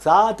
7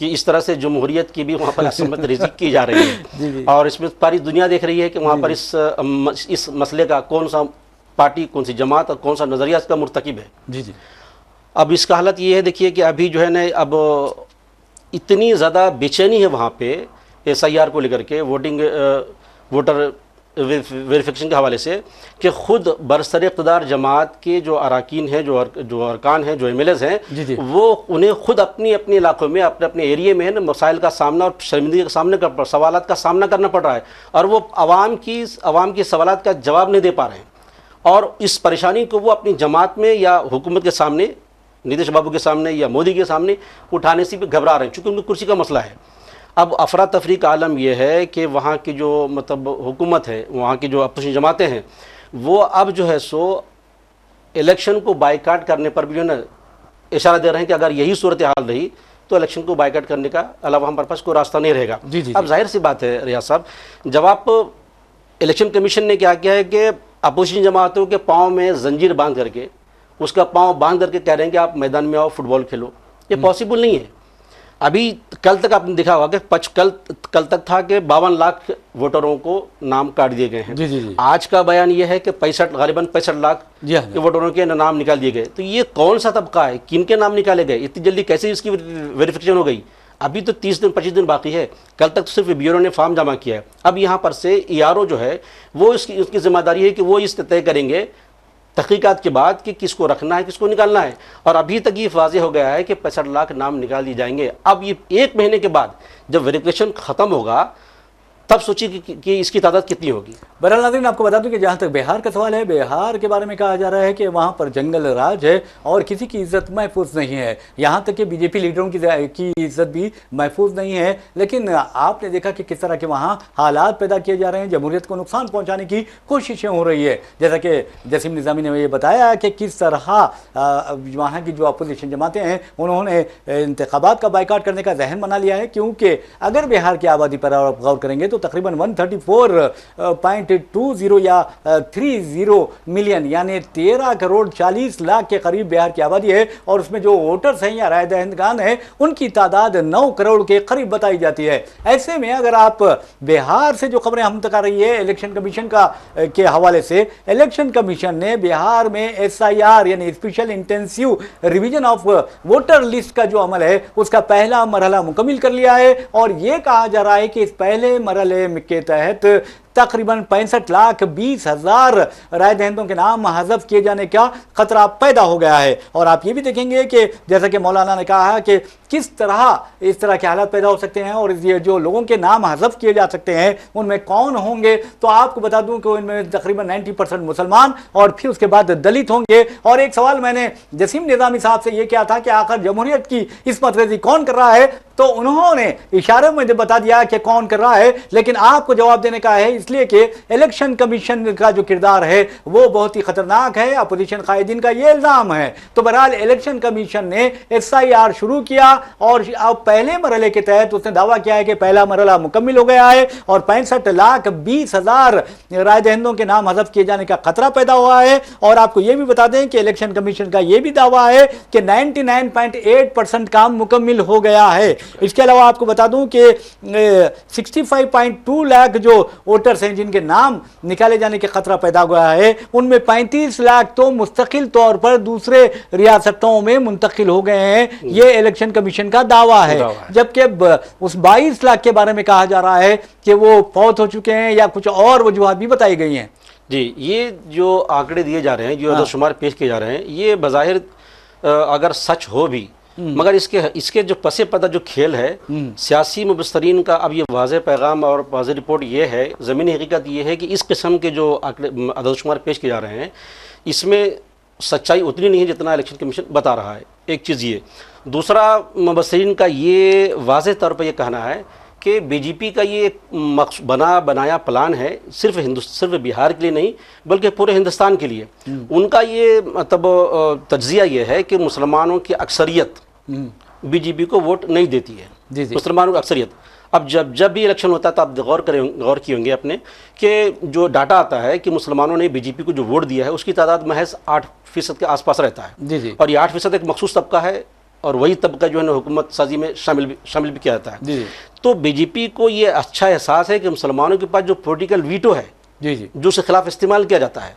کہ اس طرح سے جمہوریت کی بھی وہاں پر عصمت ریزی کی جا رہی ہے، اور اس میں ساری دنیا دیکھ رہی ہے کہ وہاں پر اس مسئلے کا کون سا پارٹی، کون سی جماعت اور کون سا نظریہ اس کا مرتکب ہے۔ جی جی اب اس کا حالت یہ ہے، دیکھیے کہ ابھی جو ہے نا اب اتنی زیادہ بے چینی ہے وہاں پہ SIR کو لے کر کے، ووٹر ویریفیکیشن کے حوالے سے، کہ خود برسر اقتدار جماعت کے جو اراکین ہیں، جو ارکان ہیں، جو MLAs ہیں، جی جی وہ انہیں خود اپنے علاقوں میں، اپنے ایریے میں مسائل کا سامنا اور شرمندگی کا سوالات کا سامنا کرنا پڑ رہا ہے، اور وہ عوام کی سوالات کا جواب نہیں دے پا رہے ہیں، اور اس پریشانی کو وہ اپنی جماعت میں یا حکومت کے سامنے، نیتیش بابو کے سامنے یا مودی کے سامنے اٹھانے سے بھی گھبرا رہے ہیں، چونکہ ان کی کرسی کا مسئلہ ہے۔ اب افراتفری کا عالم یہ ہے کہ وہاں کی جو مطلب حکومت ہے، وہاں کی جو اپوزیشن جماعتیں ہیں، وہ اب جو ہے سو الیکشن کو بائیکاٹ کرنے پر بھی جو ہے نا اشارہ دے رہے ہیں کہ اگر یہی صورتحال رہی تو الیکشن کو بائیکاٹ کرنے کا علاوہ ہمارے پاس کوئی راستہ نہیں رہے گا۔ جی جی اب ظاہر سی بات ہے ریاض صاحب، جب آپ الیکشن کمیشن نے کیا کیا ہے کہ اپوزیشن جماعتوں کے پاؤں میں زنجیر باندھ کر کے، اس کا پاؤں باندھ کر کے کہہ رہے ہیں کہ آپ میدان میں آؤ، فٹ بال کھیلو، یہ پاسبل نہیں ہے۔ ابھی کل تک آپ نے دیکھا ہوگا کہ کل تک تھا کہ 52 لاکھ ووٹروں کو نام کاٹ دیے گئے ہیں۔ جی جی جی آج کا بیان یہ ہے کہ غالباً 65 لاکھ جی ہاں کے ووٹروں کے نام نکال دیے گئے۔ تو یہ کون سا طبقہ ہے، کن کے نام نکالے گئے، اتنی جلدی کیسے اس کی ویریفیکیشن ہو گئی؟ ابھی تو 30 دن 25 دن باقی ہے، کل تک صرف بیورو نے فارم جمع کیا ہے۔ اب یہاں پر سے ERO جو ہے وہ اس کی ذمہ داری ہے کہ وہ اس طے کریں گے تحقیقات کے بعد کہ کس کو رکھنا ہے، کس کو نکالنا ہے، اور ابھی تک یہ واضح ہو گیا ہے کہ 65 لاکھ نام نکال دیے جائیں گے۔ اب یہ 1 مہینے کے بعد جب ویریفیکیشن ختم ہوگا تب سوچیے کہ اس کی تعداد کتنی ہوگی۔ بہرحال ناظرین، آپ کو بتا دوں کہ جہاں تک بہار کا سوال ہے، بہار کے بارے میں کہا جا رہا ہے کہ وہاں پر جنگل راج ہے اور کسی کی عزت محفوظ نہیں ہے، یہاں تک کہ BJP لیڈروں کی عزت بھی محفوظ نہیں ہے۔ لیکن آپ نے دیکھا کہ کس طرح کے وہاں حالات پیدا کیے جا رہے ہیں، جمہوریت کو نقصان پہنچانے کی کوششیں ہو رہی ہے، جیسا کہ جسیم نظامی نے یہ بتایا کہ کس طرح وہاں کی جو اپوزیشن جماعتیں ہیں انہوں نے انتخابات کا بائیکاٹ کرنے کا ذہن بنا لیا ہے، کیونکہ اگر بہار کی آبادی پر آپ غور کریں گے تو تقریباً 134.20 یا 30 ملین یعنی 13 کروڑ 40 لاکھ کے قریب بہار کی آبادی ہے، اور اس میں جو ووٹرز ہیں یا رائے دہندگان ہیں ان کی تعداد 9 کروڑ کے قریب بتائی جاتی ہے۔ ایسے میں اگر آپ بہار سے جو خبریں ہم تک آ رہی ہے الیکشن کمیشن کے حوالے سے، الیکشن کمیشن نے بہار میں SIR یعنی special intensive revision of voter list کا جو عمل ہے اس کا پہلا مرحلہ مکمل کر لیا ہے، اور یہ کہا جا رہا ہے کہ اس پہلے مرحلے کے تحت تقریباً 65,20,000 رائے دہندوں کے نام حذف کیے جانے کا خطرہ پیدا ہو گیا ہے۔ اور آپ یہ بھی دیکھیں گے کہ جیسا کہ مولانا نے کہا کہ کس طرح اس طرح کے حالات پیدا ہو سکتے ہیں، اور یہ جو لوگوں کے نام حذف کیے جا سکتے ہیں ان میں کون ہوں گے، تو آپ کو بتا دوں کہ ان میں تقریباً 90% مسلمان اور پھر اس کے بعد دلت ہوں گے۔ اور ایک سوال میں نے جسیم نظامی صاحب سے یہ کیا تھا کہ آخر جمہوریت کی عصمت ریزی کون کر رہا ہے، تو انہوں نے اشارے میں بتا دیا کہ کون کر رہا ہے، لیکن آپ کو جواب دینے کا ہے اس لیے کہ الیکشن کمیشن کا جو کردار ہے وہ بہت ہی خطرناک ہے، اپوزیشن قائدین کا یہ الزام ہے۔ تو بہرحال الیکشن کمیشن نے SIR شروع کیا، اور اب پہلے مرحلے کے تحت اس نے دعویٰ کیا ہے کہ پہلا مرحلہ مکمل ہو گیا ہے، اور 65,20,000 رائے دہندوں کے نام حذف کیے جانے کا خطرہ پیدا ہوا ہے۔ اور آپ کو یہ بھی بتا دیں کہ الیکشن کمیشن کا یہ بھی دعویٰ ہے کہ 99.8% کام مکمل ہو گیا ہے۔ اس کے علاوہ آپ کو بتا دوں کہ 65.2 لاکھ جو ووٹرز ہیں جن کے نام نکالے جانے کے خطرہ پیدا ہوا ہے، ان میں 35 لاکھ تو مستقل طور پر دوسرے ریاستوں میں منتقل ہو گئے ہیں، یہ الیکشن کمیشن کا دعویٰ ہے۔ جبکہ اس 22 لاکھ کے بارے میں کہا جا رہا ہے کہ وہ فوت ہو چکے ہیں یا کچھ اور وجوہات بھی بتائی گئی ہیں۔ جی، یہ جو آنکڑے دیے جا رہے ہیں، جو عدد شمار پیش کیے جا رہے ہیں، یہ بظاہر اگر سچ ہو بھی، مگر اس کے جو پس پردہ جو کھیل ہے سیاسی مبصرین کا، اب یہ واضح پیغام اور واضح رپورٹ یہ ہے، زمینی حقیقت یہ ہے کہ اس قسم کے جو عدد شمار پیش کیے جا رہے ہیں اس میں سچائی اتنی نہیں ہے جتنا الیکشن کمیشن بتا رہا ہے۔ ایک چیز یہ، دوسرا مبصرین کا یہ واضح طور پر یہ کہنا ہے کہ BJP کا یہ بنایا پلان ہے صرف بہار کے لیے نہیں بلکہ پورے ہندوستان کے لیے۔ ان کا یہ مطلب تجزیہ یہ ہے کہ مسلمانوں کی اکثریت BJP کو ووٹ نہیں دیتی ہے، مسلمانوں کی اکثریت۔ اب جب بھی الیکشن ہوتا ہے تو آپ غور کیے ہوں گے اپنے کہ جو ڈاٹا آتا ہے کہ مسلمانوں نے BJP کو جو ووٹ دیا ہے اس کی تعداد محض 8% کے آس پاس رہتا ہے، اور یہ 8% ایک مخصوص طبقہ ہے اور وہی طبقہ جو ہے نا حکومت سازی میں شامل بھی کیا جاتا ہے. جی تو بی جے پی کو یہ اچھا احساس ہے کہ مسلمانوں کے پاس جو پولیٹیکل ویٹو ہے جی جی جو اس کے خلاف استعمال کیا جاتا ہے،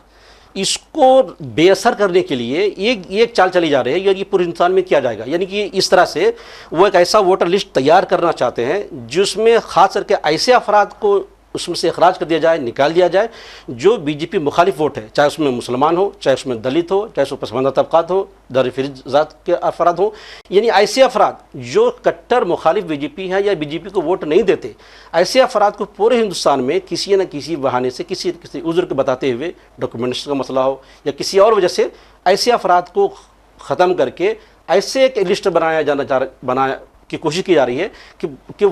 اس کو بے اثر کرنے کے لیے ایک چال چلی جا رہی ہے، یہ پورے ہندوستان میں کیا جائے گا. یعنی کہ اس طرح سے وہ ایک ایسا ووٹر لسٹ تیار کرنا چاہتے ہیں جس میں خاص کر کے ایسے افراد کو اس میں سے اخراج کر دیا جائے، نکال دیا جائے جو بی جے پی مخالف ووٹ ہے، چاہے اس میں مسلمان ہو، چاہے اس میں دلت ہو، چاہے اس میں پسماندہ طبقات ہو، درفریز ذات کے افراد ہوں. یعنی ایسے افراد جو کٹر مخالف بی جے پی ہے یا بی جے پی کو ووٹ نہیں دیتے، ایسے افراد کو پورے ہندوستان میں کسی نہ کسی بہانے سے کسی عذر کو بتاتے ہوئے، ڈاکومنٹس کا مسئلہ ہو یا کسی اور وجہ سے، ایسے افراد کو ختم کر کے ایسے ایک لسٹ بنایا کی کوشش کی جا رہی ہے کہ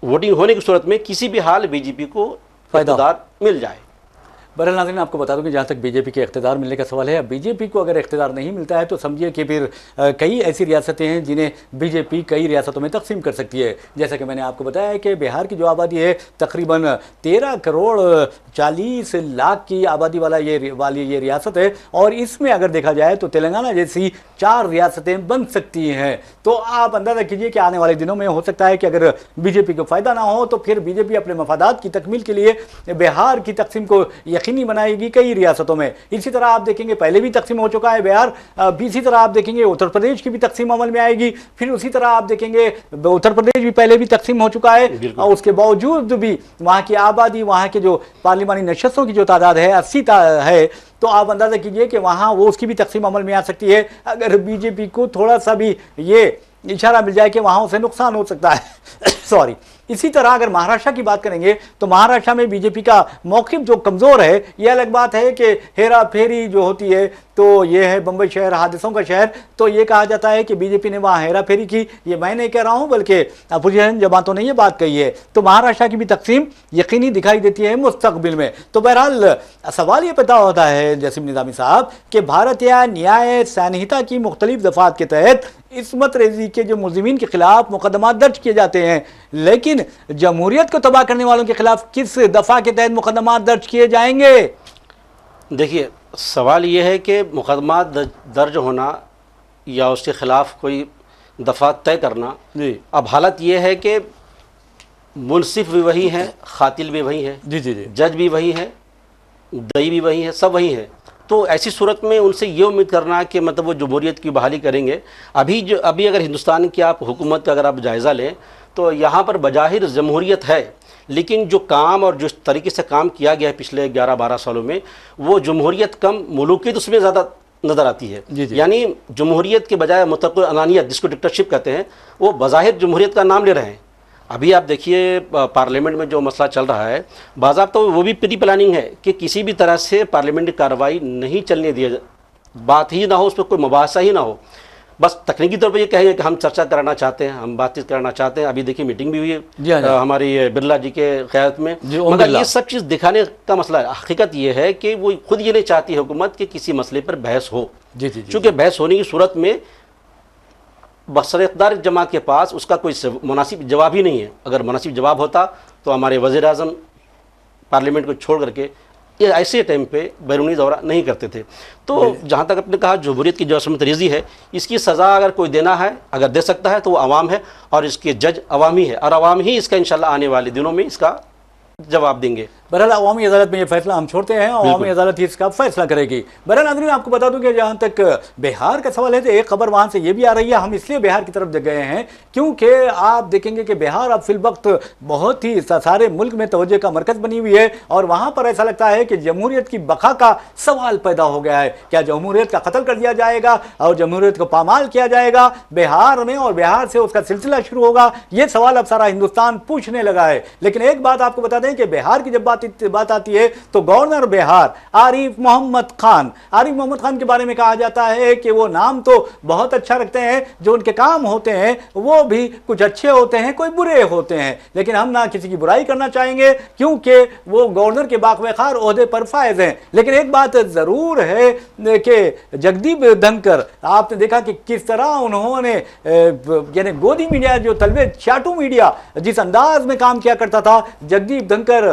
ووٹنگ ہونے کی صورت میں کسی بھی حال بی جے پی کو اقتدار مل جائے. بہرحال ناظرین، آپ کو بتا دوں کہ جہاں تک بی جے پی کے اقتدار ملنے کا سوال ہے، اب بی جے پی کو اگر اقتدار نہیں ملتا ہے تو سمجھیے کہ پھر کئی ایسی ریاستیں ہیں جنہیں بی جے پی کئی ریاستوں میں تقسیم کر سکتی ہے. جیسا کہ میں نے آپ کو بتایا ہے کہ بہار کی جو آبادی ہے تقریباً 13 کروڑ 40 لاکھ کی آبادی والی یہ ریاست ہے، اور اس میں اگر دیکھا جائے تو تلنگانہ جیسی 4 ریاستیں بن سکتی ہیں. تو آپ اندازہ کیجئے کہ آنے والے دنوں میں ہو سکتا ہے کہ اگر بی جے پی کو فائدہ نہ ہو تو پھر بی جے پی اپنے مفادات کی تکمیل کے لیے بہار کی تقسیم کو یقینی بنائے گی کئی ریاستوں میں. اسی طرح آپ دیکھیں گے پہلے بھی تقسیم ہو چکا ہے بہار، اسی طرح آپ دیکھیں گے اتر پردیش کی بھی تقسیم عمل میں آئے گی، پھر اسی طرح آپ دیکھیں گے اتر پردیش بھی پہلے بھی تقسیم ہو چکا ہے، اور اس کے باوجود بھی وہاں کی آبادی، وہاں کے جو پارلیمانی نشستوں کی جو تعداد ہے 80 ہے، تو آپ اندازہ کیجئے کہ وہاں وہ اس کی بھی تقسیم عمل میں آ سکتی ہے اگر بی جے پی کو تھوڑا سا بھی یہ اشارہ مل جائے کہ وہاں اسے نقصان ہو سکتا ہے. سوری. اسی طرح اگر مہاراشٹر کی بات کریں گے تو مہاراشٹر میں بی جے پی کا موقف جو کمزور ہے، یہ الگ بات ہے کہ ہیرا پھیری جو ہوتی ہے تو یہ ہے بمبئی شہر حادثوں کا شہر، تو یہ کہا جاتا ہے کہ بی جے پی نے وہاں ہیرا پھیری کی. یہ میں نہیں کہہ رہا ہوں بلکہ اپوزیشن جماعتوں نے یہ بات کہی ہے. تو مہاراشٹر کی بھی تقسیم یقینی دکھائی دیتی ہے مستقبل میں. تو بہرحال سوال یہ پیدا ہوتا ہے جسیم نظامی صاحب کہ بھارتیہ نیائے سنہتا کی مختلف دفعات کے تحت عصمت ریزی کے جو ملزمین کے خلاف مقدمات درج کیے جاتے ہیں، لیکن جمہوریت کو تباہ کرنے والوں کے خلاف کس دفعہ کے تحت مقدمات درج کیے جائیں گے؟ دیکھیے، سوال یہ ہے کہ مقدمات درج ہونا یا اس کے خلاف کوئی دفعہ طے کرنا، اب حالت یہ ہے کہ منصف بھی وہی ہے، قاتل بھی وہی ہے، جج بھی وہی ہے، دئی بھی وہی ہے، سب وہی ہے. تو ایسی صورت میں ان سے یہ امید کرنا کہ مطلب وہ جمہوریت کی بحالی کریں گے. ابھی اگر ہندوستان کی آپ حکومت کا اگر آپ جائزہ لیں تو یہاں پر بظاہر جمہوریت ہے، لیکن جو کام اور جس طریقے سے کام کیا گیا ہے پچھلے 11-12 سالوں میں، وہ جمہوریت کم ملوکیت اس میں زیادہ نظر آتی ہے. یعنی جمہوریت کے بجائے مطلق انانیت جس کو ڈکٹرشپ کہتے ہیں، وہ بظاہر جمہوریت کا نام لے رہے ہیں. ابھی آپ دیکھیے پارلیمنٹ میں جو مسئلہ چل رہا ہے، باضابطہ وہ بھی پری پلاننگ ہے کہ کسی بھی طرح سے پارلیمنٹ کی کارروائی نہیں چلنے دیا جائے، بات ہی نہ ہو، اس پہ کوئی مباحثہ ہی نہ ہو. بس تکنیکی طور پہ یہ کہیں گے کہ ہم چرچا کرانا چاہتے ہیں، ہم بات چیت کرنا چاہتے ہیں. ابھی دیکھیے میٹنگ بھی ہوئی ہے ہماری برلا جی کے قیادت میں، مگر یہ سب چیز دکھانے کا مسئلہ ہے. حقیقت یہ ہے کہ وہ خود یہ نہیں چاہتی حکومت کہ کسی مسئلے پر بحث ہو، چونکہ بحث ہونے کی صورت میں بسر اقتدار جماعت کے پاس اس کا کوئی مناسب جواب ہی نہیں ہے. اگر مناسب جواب ہوتا تو ہمارے وزیر اعظم پارلیمنٹ کو چھوڑ کر کے یہ ایسے ٹائم پہ بیرونی دورہ نہیں کرتے تھے. تو جہاں تک آپ نے کہا جمہوریت کی جو عصمت ریزی ہے، اس کی سزا اگر کوئی دینا ہے، اگر دے سکتا ہے تو وہ عوام ہے، اور اس کے جج عوامی ہے، اور عوام ہی اس کا انشاءاللہ آنے والے دنوں میں اس کا جواب دیں گے. بہرحال عوامی عدالت میں یہ فیصلہ ہم چھوڑتے ہیں، عوامی عدالت ہی اس کا فیصلہ کرے گی. بہرحال ناظرین، آپ کو بتا دوں کہ جہاں تک بہار کا سوال ہے تو ایک خبر وہاں سے یہ بھی آ رہی ہے. ہم اس لیے بہار کی طرف گئے ہیں کیونکہ آپ دیکھیں گے کہ بہار اب فی الوقت بہت ہی سارے ملک میں توجہ کا مرکز بنی ہوئی ہے، اور وہاں پر ایسا لگتا ہے کہ جمہوریت کی بقا کا سوال پیدا ہو گیا ہے. کیا جمہوریت کا قتل کر دیا جائے گا اور جمہوریت کو پامال کیا جائے گا بہار میں، اور بہار سے اس کا سلسلہ شروع ہوگا؟ یہ سوال اب سارا ہندوستان پوچھنے لگا ہے. لیکن ایک بات آپ کو بتا دیں کہ بہار کی جب بات آتی ہے تو گورنر بہار عارف محمد خان کے بارے میں کہا جاتا ہے کہ وہ نام تو بہت اچھا رکھتے ہیں، جو ان کے کام ہوتے ہیں وہ بھی کچھ اچھے ہوتے ہیں، کوئی برے ہوتے ہیں، لیکن ہم نہ کسی کی برائی کرنا چاہیں گے کیونکہ وہ گورنر کے باوقار عہدے پر فائز ہیں. لیکن ایک بات ضرور ہے کہ جگدیپ دھنکر، آپ نے دیکھا کہ کس طرح انہوں نے یعنی گودی میڈیا جو طلبے چاٹو میڈیا جس انداز میں کام کیا کرتا تھا، جگدیپ دھنکر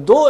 2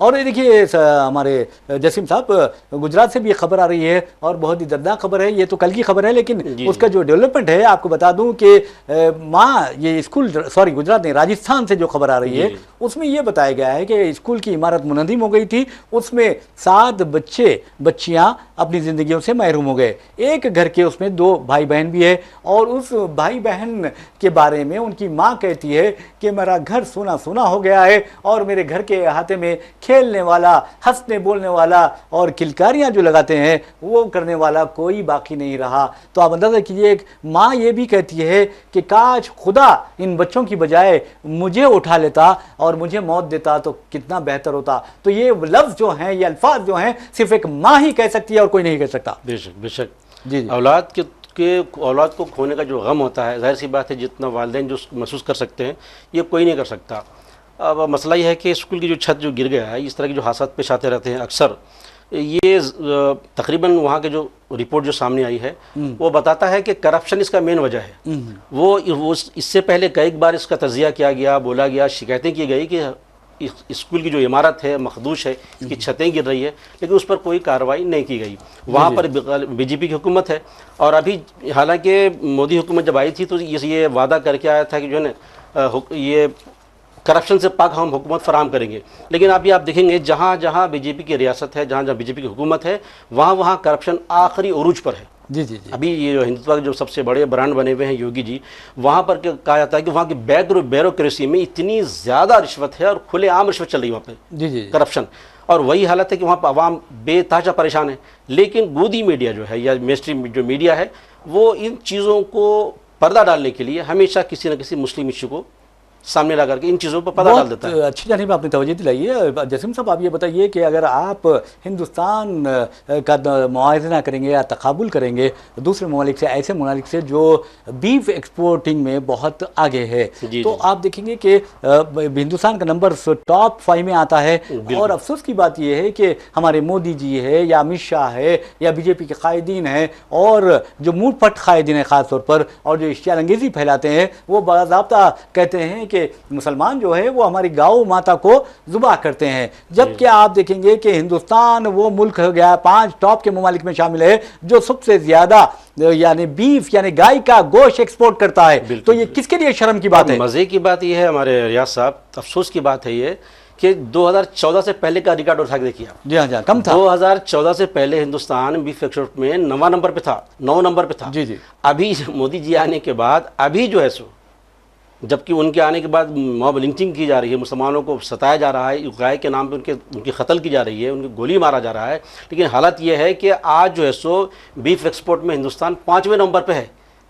اور یہ دیکھیے ہمارے جسیم صاحب گجرات سے بھی یہ خبر آ رہی ہے اور بہت ہی دردناک خبر ہے، یہ تو کل کی خبر ہے لیکن اس کا جو ڈیولپمنٹ ہے آپ کو بتا دوں کہ یہ اسکول گجرات نہیں راجستھان سے جو خبر آ رہی ہے اس میں یہ بتایا گیا ہے کہ اسکول کی عمارت منہدم ہو گئی تھی، اس میں 7 بچیاں اپنی زندگیوں سے محروم ہو گئے، ایک گھر کے اس میں 2 بھائی بہن بھی ہے اور اس بھائی بہن کے بارے میں ان کی ماں کہتی ہے کہ میرا گھر سونا سونا ہو گیا ہے اور میرے گھر کے احاطے میں کھیلنے والا، ہنسنے بولنے والا اور کلکاریاں جو لگاتے ہیں وہ کرنے والا کوئی باقی نہیں رہا۔ تو آپ اندازہ کیجئے ایک ماں یہ بھی کہتی ہے کہ کاش خدا ان بچوں کی بجائے مجھے اٹھا لیتا اور مجھے موت دیتا تو کتنا بہتر ہوتا۔ تو یہ لفظ جو ہیں، یہ الفاظ جو ہیں صرف ایک ماں ہی کہہ سکتی ہے اور کوئی نہیں کہہ سکتا۔ بے شک بے شک، جی اولاد کو کھونے کا جو غم ہوتا ہے، ظاہر سی بات ہے جتنا والدین جو محسوس کر سکتے ہیں یہ کوئی نہیں کر سکتا۔ اب مسئلہ یہ ہے کہ اسکول کی جو چھت جو گر گیا ہے، اس طرح کے جو حادثات پیش آتے رہتے ہیں اکثر، یہ تقریباً وہاں کے جو رپورٹ جو سامنے آئی ہے وہ بتاتا ہے کہ کرپشن اس کا مین وجہ ہے۔ وہ اس سے پہلے کئی بار اس کا تجزیہ کیا گیا، بولا گیا، شکایتیں کی گئی کہ اسکول کی جو عمارت ہے مخدوش ہے، اس کی چھتیں گر رہی ہے، لیکن اس پر کوئی کارروائی نہیں کی گئی۔ وہاں پر بی جے پی کی حکومت ہے اور ابھی حالانکہ مودی حکومت جب آئی تھی تو یہ وعدہ کر کے آیا تھا کہ جو ہے نا یہ کرپشن سے پاک ہم حکومت فراہم کریں گے، لیکن ابھی آپ دیکھیں گے جہاں جہاں بی جے پی کی ریاست ہے، جہاں جہاں بی جے پی کی حکومت ہے، وہاں کرپشن آخری عروج پر ہے۔ ابھی یہ جو ہندوتوا کے جو سب سے بڑے برانڈ بنے ہوئے ہیں یوگی جی، وہاں پر کہا جاتا ہے کہ وہاں کی بیوروکریسی میں اتنی زیادہ رشوت ہے اور کھلے عام رشوت چل رہی ہے وہاں پہ، کرپشن، اور وہی حالت ہے کہ وہاں پہ عوام بے تحاشا پریشان ہے۔ لیکن گودی میڈیا جو ہے یا مینسٹریم جو میڈیا ہے وہ ان چیزوں کو پردہ ڈالنے کے لیے ہمیشہ کسی نہ کسی مسلم ایشو کو سامنے لا کر کے ان چیزوں پر پتہ ڈال دیتا ہے۔ اچھی جانب آپ نے توجہ دلائی ہے۔ جسیم صاحب آپ یہ بتائیے کہ اگر آپ ہندوستان کا موازنہ کریں گے یا تقابل کریں گے دوسرے ممالک سے، ایسے ممالک سے جو بیف ایکسپورٹنگ میں بہت آگے ہے، تو آپ دیکھیں گے کہ ہندوستان کا نمبر ٹاپ 5 میں آتا ہے، اور افسوس کی بات یہ ہے کہ ہمارے مودی جی ہے یا امت شاہ ہے یا بی جے پی کے قائدین ہیں اور جو منہ پھٹ قائدین ہیں خاص طور پر، اور جو اشتعال انگیزی پھیلاتے ہیں، وہ باضابطہ کہتے ہیں کہ مسلمان جو ہے وہ ہماری گاؤں ماتا کو ذبح کرتے ہیں، جبکہ آپ دیکھیں گے کہ ہندوستان وہ ملک ہو گیا 5 ٹاپ کے ممالک میں شامل ہے جو سب سے زیادہ یعنی بیف یعنی گائے کا گوشت ایکسپورٹ کرتا ہے۔ تو یہ کس کے لیے شرم کی بات ہے؟ مزے کی بات یہ ہے ہمارے ریاض صاحب، افسوس کی بات ہے یہ کہ 2014 سے پہلے کا ریکارڈ اٹھا کے دیکھیے آپ۔ جی ہاں کم تھا۔ 2014 سے پہلے ہندوستان بیف ایکسپورٹ میں 9 نمبر پہ تھا، 9 نمبر پہ تھا۔ ابھی مودی جی آنے کے بعد ابھی جو ہے سو، جبکہ ان کے آنے کے بعد موب لنچنگ کی جا رہی ہے، مسلمانوں کو ستایا جا رہا ہے، گائے کے نام پہ ان کی قتل کی جا رہی ہے، ان کی گولی مارا جا رہا ہے، لیکن حالت یہ ہے کہ آج جو ہے سو بیف ایکسپورٹ میں ہندوستان 5ویں نمبر پہ ہے،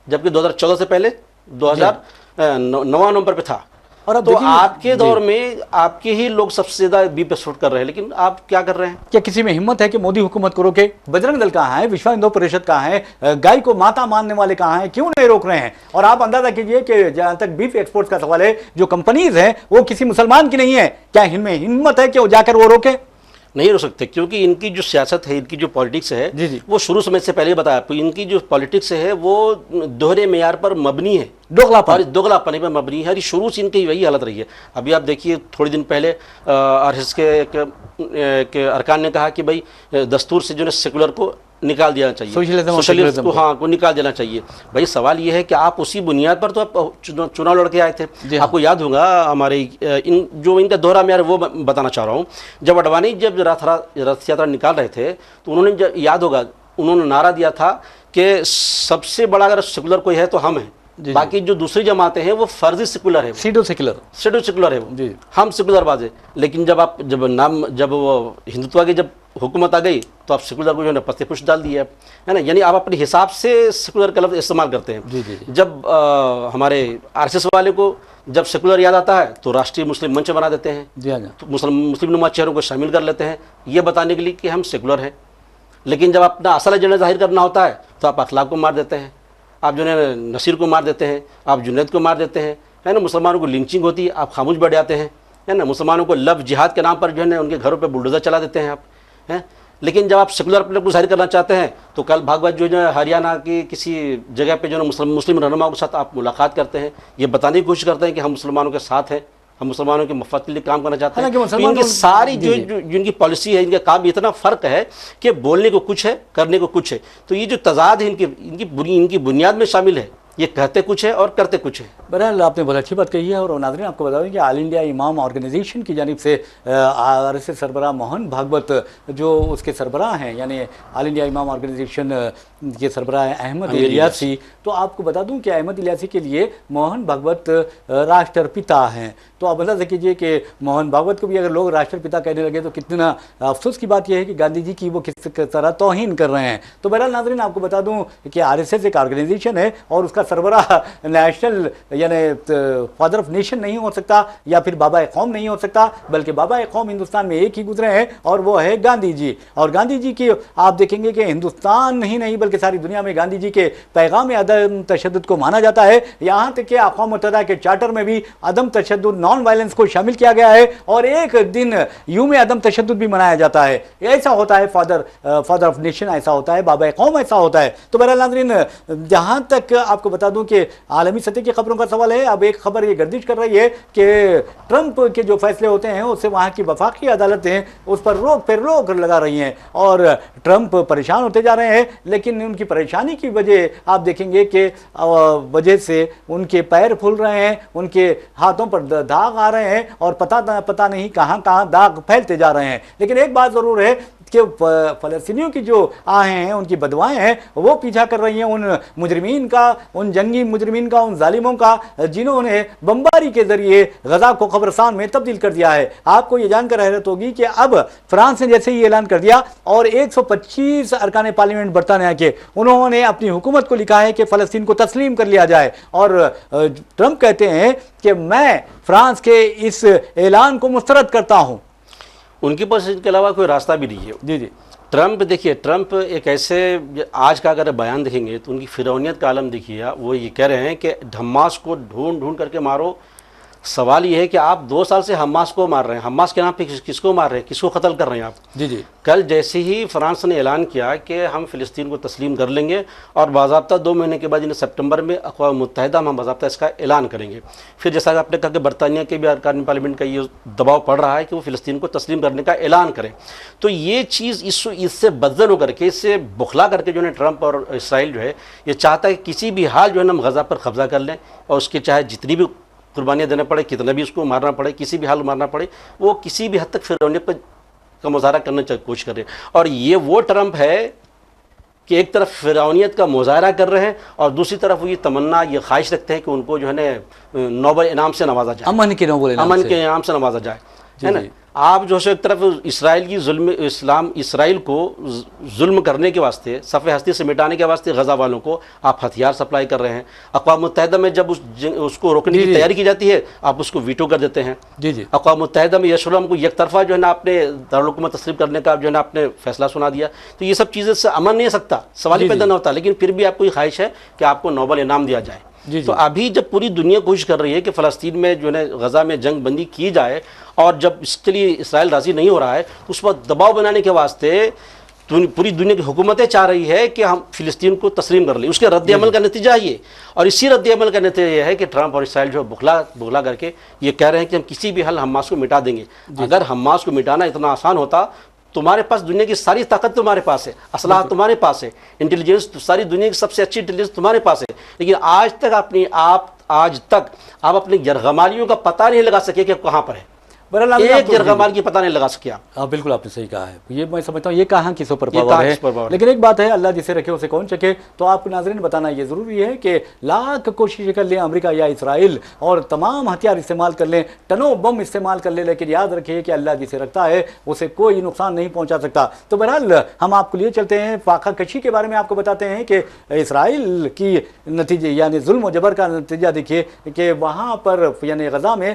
جبکہ 2014 سے پہلے 2009 نمبر پہ تھا۔ اور تو آپ کے دور میں آپ کے ہی لوگ سب سے زیادہ بیف ایکسپورٹ کر رہے ہیں، لیکن آپ کیا کر رہے ہیں؟ کیا کسی میں ہمت ہے کہ مودی حکومت کو روکے؟ بجرنگ دل کہاں ہے؟ وشو ہندو پریشد کہاں ہے؟ گائے کو ماتا ماننے والے کہاں ہیں؟ کیوں نہیں روک رہے ہیں؟ اور آپ اندازہ کیجئے کہ جہاں تک بیف ایکسپورٹ کا سوال ہے، جو کمپنیز ہیں وہ کسی مسلمان کی نہیں ہے، کیا ان میں ہمت ہے کہ وہ جا کر وہ روکے؟ نہیں رو سکتے، کیونکہ ان کی جو سیاست ہے، ان کی جو پالیٹکس ہے، وہ شروع سے میں سے پہلے بتایا آپ کو، ان کی جو پالیٹکس ہے وہ دوہرے معیار پر مبنی ہے، دوغلا پنے پر مبنی ہے، شروع سے ان کی وہی حالت رہی ہے۔ ابھی آپ دیکھیے تھوڑے دن پہلے RSS کے ایک ارکان نے کہا کہ بھائی دستور سے جو ہے سیکولر کو نکال دینا چاہیے، سوشلزم کو نکال دینا چاہیے۔ بھائی سوال یہ ہے کہ آپ اسی بنیاد پر تو آپ چناؤ لڑ کے آئے تھے۔ آپ کو یاد ہوگا ہمارے جو ان کا دوہرا معیار وہ بتانا چاہ رہا ہوں، جب اڈوانی جب رتھ یاترا نکال رہے تھے تو انہوں نے یاد ہوگا انہوں نے نعرہ دیا تھا کہ سب سے بڑا اگر سیکولر کوئی ہے تو ہم ہیں، باقی جو دوسری جماعتیں ہیں وہ فرضی سیکولر ہے، سیڈو سیکولر ہے، وہ ہم سیکولر باز ہیں۔ لیکن جب وہ ہندوتوا کی جب حکومت آ گئی تو آپ سیکولر کو جو ہے نا پتے پوش ڈال دیا ہے نا، یعنی آپ اپنے حساب سے سیکولر کا لفظ استعمال کرتے ہیں۔ جب ہمارے RSS والے کو جب سیکولر یاد آتا ہے تو راشٹریہ مسلم منچ بنا دیتے ہیں، مسلم نما چہروں کو شامل کر لیتے ہیں یہ بتانے کے لیے کہ ہم سیکولر ہیں۔ لیکن جب اپنا اصل ایجنڈا ظاہر کرنا ہوتا ہے تو آپ اخلاق کو مار دیتے ہیں، آپ جو ہے نصیر کو مار دیتے ہیں، آپ جنید کو مار دیتے ہیں، ہے نا، مسلمانوں کو لنچنگ ہوتی ہے آپ خاموش بیٹھ جاتے ہیں، ہے نا، مسلمانوں کو لفظ جہاد کے نام پر جو ہے نا ان کے گھروں پہ بلڈوزر چلا دیتے ہیں آپ، ہیں۔ لیکن جب آپ سیکولر اپنے کو ظاہر کرنا چاہتے ہیں تو کل بھاگوت جو ہے ہریانہ کی کسی جگہ پہ جو ہے مسلم رہنماؤں کے ساتھ آپ ملاقات کرتے ہیں، یہ بتانے کی کوشش کرتے ہیں کہ ہم مسلمانوں کے ساتھ ہیں، ہم مسلمانوں کے مفاد کے لیے کام کرنا چاہتے ہیں. حالانکہ مسلمانوں ان کی ساری جی جو ان کی پالیسی ہے، ان کا کام اتنا فرق ہے کہ بولنے کو کچھ ہے، کرنے کو کچھ ہے. تو یہ جو تضاد ہے ان کی بنیاد میں شامل ہے. یہ کہتے کچھ ہے اور کرتے کچھ ہے. بہرحال آپ نے بہت اچھی بات کہی ہے. اور ناظرین آپ کو بتا دیں کہ آل انڈیا امام آرگنائزیشن کی جانب سے RSS سربراہ موہن بھاگوت جو اس کے سربراہ ہیں، یعنی آل انڈیا امام آرگنائزیشن کے سربراہ احمد الیاسی، تو آپ کو بتا دوں کہ احمد الیاسی کے لیے موہن بھاگوت راشٹر پتا ہیں. تو آپ اندازہ کیجئے کہ موہن بھاگوت کو بھی اگر لوگ راشٹر پتا کہنے لگے تو کتنا افسوس کی بات یہ ہے کہ گاندھی جی کی وہ کس طرح توہین کر رہے ہیں. تو بہرحال ناظرین آپ کو بتا دوں کہ RSS ایک آرگنائزیشن ہے اور اس کا سربراہ نیشنل یعنی فادر آف نیشن نہیں ہو سکتا یا پھر بابا قوم نہیں ہو سکتا، بلکہ بابا قوم ہندوستان میں ایک ہی گزرے ہیں اور وہ ہے گاندھی جی. اور گاندھی جی کی آپ دیکھیں گے کہ ہندوستان ہی نہیں بلکہ ساری دنیا میں گاندھی جی کے پیغام عدم تشدد کو مانا جاتا ہے. یہاں تک کہ اقوام متحدہ کے چارٹر میں بھی عدم تشدد نان وائلنس کو شامل کیا گیا ہے اور ایک دن یوم عدم تشدد بھی منایا جاتا ہے. ایسا ہوتا ہے فادر آف نیشن ایسا ہوتا ہے، بابا قوم ایسا ہوتا ہے. تو بہرحال ناظرین جہاں تک آپ کو بتا دوں کہ عالمی سطح کی خبروں کا سوال ہے، اب ایک خبر یہ گردش کر رہی ہے کہ ٹرمپ کے جو فیصلے ہوتے ہیں اس سے وہاں کی وفاقی عدالتیں اس پر روک لگا رہی ہیں اور ٹرمپ پریشان ہوتے جا رہے ہیں. لیکن ان کی پریشانی کی وجہ آپ دیکھیں گے کہ وجہ سے ان کے پیر پھول رہے ہیں، ان کے ہاتھوں پر داغ آ رہے ہیں اور پتہ نہیں کہاں داغ پھیلتے جا رہے ہیں. لیکن ایک بات ضرور ہے کہ فلسطینیوں کی جو آہیں ہیں، ان کی بدوائیں ہیں، وہ پیچھا کر رہی ہیں ان مجرمین کا، ان جنگی مجرمین کا، ان ظالموں کا جنہوں نے بمباری کے ذریعے غزہ کو قبرستان میں تبدیل کر دیا ہے. آپ کو یہ جان کر حیرت ہوگی کہ اب فرانس نے جیسے ہی اعلان کر دیا اور 125 ارکان پارلیمنٹ برطانیہ کے انہوں نے اپنی حکومت کو لکھا ہے کہ فلسطین کو تسلیم کر لیا جائے. اور ٹرمپ کہتے ہیں کہ میں فرانس کے اس اعلان کو مسترد کرتا ہوں. ان کے پاس ان کے علاوہ کوئی راستہ بھی نہیں ہے. جی ٹرمپ دیکھیے، ٹرمپ ایک ایسے آج کا اگر بیان دیکھیں گے تو ان کی فرعونیت کا عالم دیکھیے. وہ یہ کہہ رہے ہیں کہ حماس کو ڈھونڈ کر کے مارو. سوال یہ ہے کہ آپ 2 سال سے حماس کو مار رہے ہیں، حماس کے نام پہ کس کو مار رہے ہیں، کس کو قتل کر رہے ہیں آپ. جی کل جیسے ہی فرانس نے اعلان کیا کہ ہم فلسطین کو تسلیم کر لیں گے اور باضابطہ 2 مہینے کے بعد سپٹمبر میں اقوام متحدہ میں ہم باضابطہ اس کا اعلان کریں گے. پھر جیسا کہ آپ نے کہا کہ برطانیہ کے بھی ارکان پارلیمنٹ کا یہ دباؤ پڑ رہا ہے کہ وہ فلسطین کو تسلیم کرنے کا اعلان کریں. تو یہ چیز اس سے بدزن ہو کر کے، اس سے بخلا کر کے جو ہے ٹرمپ اور اسرائیل جو ہے یہ چاہتا ہے کہ کسی بھی حال جو ہے ہم غزہ پر قبضہ کر لیں اور اس کے چاہے جتنی بھی قربانیاں دینا پڑے، کتنا بھی اس کو مارنا پڑے، کسی بھی حال مارنا پڑے، وہ کسی بھی حد تک فرعونیت کا مظاہرہ کرنے کی کوشش کر رہے ہیں. اور یہ وہ ٹرمپ ہے کہ ایک طرف فرعونیت کا مظاہرہ کر رہے ہیں اور دوسری طرف وہ یہ تمنا، یہ خواہش رکھتے ہیں کہ ان کو جو ہے نا نوبل انعام سے نوازا جائے، امن کے انعام سے نوازا جائے، ہے نا. آپ جو ہے ایک طرف اسرائیل کو ظلم کرنے کے واسطے، صفحہ ہستی سے مٹانے کے واسطے غزہ والوں کو آپ ہتھیار سپلائی کر رہے ہیں. اقوام متحدہ میں جب اس کو روکنے کی تیاری کی جاتی ہے آپ اس کو ویٹو کر دیتے ہیں. اقوام متحدہ میں یروشلم کو یک طرفہ جو ہے نا آپ نے دارالحکومت تسلیم کرنے کا جو ہے نا آپ نے فیصلہ سنا دیا. تو یہ سب چیزیں سے امن نہیں سکتا، سوال ہی پیدا نہ ہوتا. لیکن پھر بھی آپ کو یہ خواہش ہے کہ آپ کو نوبل انعام دیا جائے. تو ابھی جب پوری دنیا کوشش کر رہی ہے کہ فلسطین میں جو ہے غزہ میں جنگ بندی کی جائے اور جب اس کے لیے اسرائیل راضی نہیں ہو رہا ہے، اس پر دباؤ بنانے کے واسطے پوری دنیا کی حکومتیں چاہ رہی ہے کہ ہم فلسطین کو تسلیم کر لیں. اس کے رد عمل کا نتیجہ یہ، اور اسی رد عمل کا نتیجہ یہ ہے کہ ٹرمپ اور اسرائیل جو بغلا کر کے یہ کہہ رہے ہیں کہ ہم کسی بھی حال حماس کو مٹا دیں گے. اگر حماس کو مٹانا اتنا آسان ہوتا، تمہارے پاس دنیا کی ساری طاقت تمہارے پاس ہے، اسلحہ تمہارے پاس ہے، انٹیلیجنس ساری دنیا کی سب سے اچھی انٹیلیجنس تمہارے پاس ہے. لیکن آج تک آپ اپنی یرغمالیوں کا پتہ نہیں لگا سکے کہ کہاں پر ہے. ایک یرغمال کی پتہ نہیں لگا سکیا. بالکل آپ نے صحیح کہا ہے. یہ میں سمجھتا ہوں یہ کہاں کی سپر پاور ہے. لیکن ایک بات ہے، اللہ جسے رکھے اسے کون چکے. تو آپ کو ناظرین بتانا یہ ضروری ہے کہ لاکھ کوششیں کر لیں امریکہ یا اسرائیل اور تمام ہتھیار استعمال کر لیں، ٹنوں بم استعمال کر لیں، لیکن یاد رکھیے کہ اللہ جسے رکھتا ہے اسے کوئی نقصان نہیں پہنچا سکتا. تو بہرحال ہم آپ کو لیے چلتے ہیں فاقہ کشی کے بارے میں. آپ کو بتاتے ہیں کہ اسرائیل کی نتیجے یعنی ظلم و جبر کا نتیجہ دیکھیے کہ وہاں پر یعنی غزہ میں